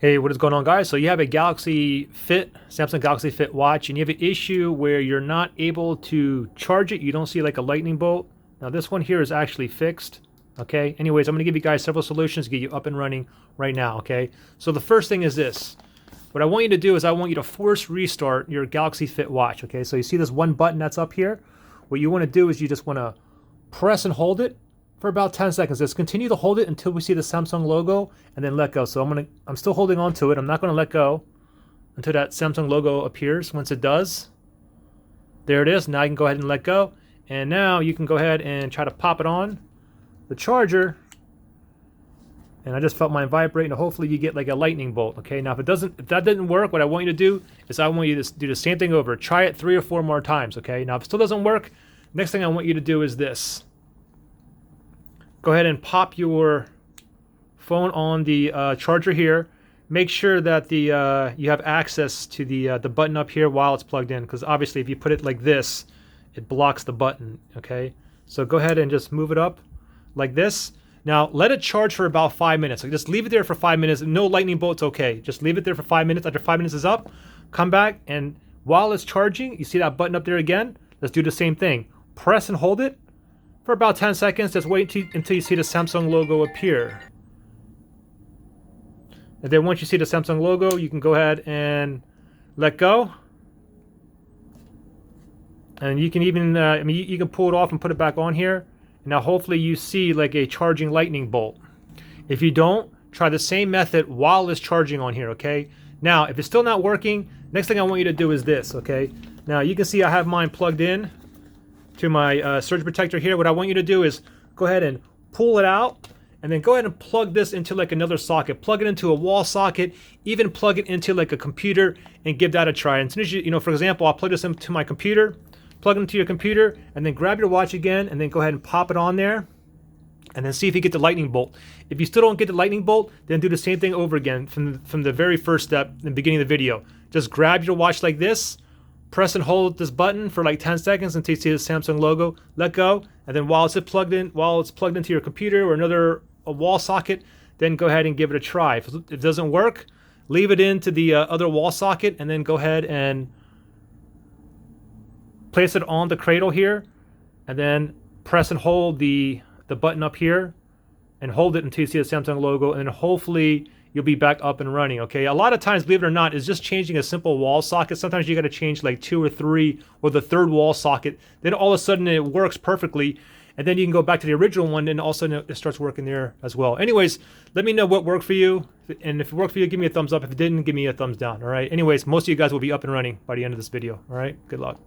Hey, what is going on, guys? So you have a Galaxy Fit, Samsung Galaxy Fit watch, and you have an issue where you're not able to charge it. You don't see like a lightning bolt. Now this one here is actually fixed. Okay. Anyways, I'm going to give you guys several solutions to get you up and running right now. Okay. So the first thing is this. What I want you to do is I want you to force restart your Galaxy Fit watch. Okay. So you see this one button that's up here. What you want to do is you just want to press and hold it for about 10 seconds. Just continue to hold it until we see the Samsung logo and then let go. So I'm still holding on to it. I'm not gonna let go until that Samsung logo appears. Once it does, there it is. Now you can go ahead and let go. And now you can go ahead and try to pop it on the charger. And I just felt mine vibrate, and hopefully you get like a lightning bolt. Okay, now if that didn't work, what I want you to do is I want you to do the same thing over. Try it 3 or 4 more times. Okay, now if it still doesn't work, next thing I want you to do is this. Go ahead and pop your phone on the charger here. Make sure that you have access to the button up here while it's plugged in, because obviously if you put it like this, it blocks the button. Okay, so go ahead and just move it up like this. Now let it charge for about 5 minutes. So just leave it there for 5 minutes. No lightning bolts, okay. Just leave it there for 5 minutes. After 5 minutes is up, come back, and while it's charging, you see that button up there again? Let's do the same thing. Press and hold it for about 10 seconds. Just wait until you see the Samsung logo appear. And then once you see the Samsung logo, you can go ahead and let go. And you can even, you can pull it off and put it back on here. And now hopefully you see like a charging lightning bolt. If you don't, try the same method while it's charging on here, okay? Now, if it's still not working, next thing I want you to do is this, okay? Now you can see I have mine plugged in to my surge protector here. What I want you to do is go ahead and pull it out, and then go ahead and plug this into like another socket. Plug it into a wall socket, even plug it into like a computer, and give that a try. And as soon as you for example, I'll plug this into my computer, plug it into your computer, and then grab your watch again, and then go ahead and pop it on there, and then see if you get the lightning bolt. If you still don't get the lightning bolt, then do the same thing over again from the very first step in the beginning of the video. Just grab your watch like this, press and hold this button for like 10 seconds until you see the Samsung logo. Let go, and then while it's plugged into your computer or a wall socket, then go ahead and give it a try. If it doesn't work, leave it into the other wall socket, and then go ahead and place it on the cradle here, and then press and hold the button up here, and hold it until you see the Samsung logo, and then hopefully you'll be back up and running. Okay, a lot of times, believe it or not, is just changing a simple wall socket. Sometimes you got to change like 2 or 3 or the third wall socket. Then all of a sudden it works perfectly, and then you can go back to the original one, and also it starts working there as well. Anyways, let me know what worked for you, and if it worked for you, give me a thumbs up. If it didn't, give me a thumbs down. All right. Anyways, most of you guys will be up and running by the end of this video. All right. Good luck.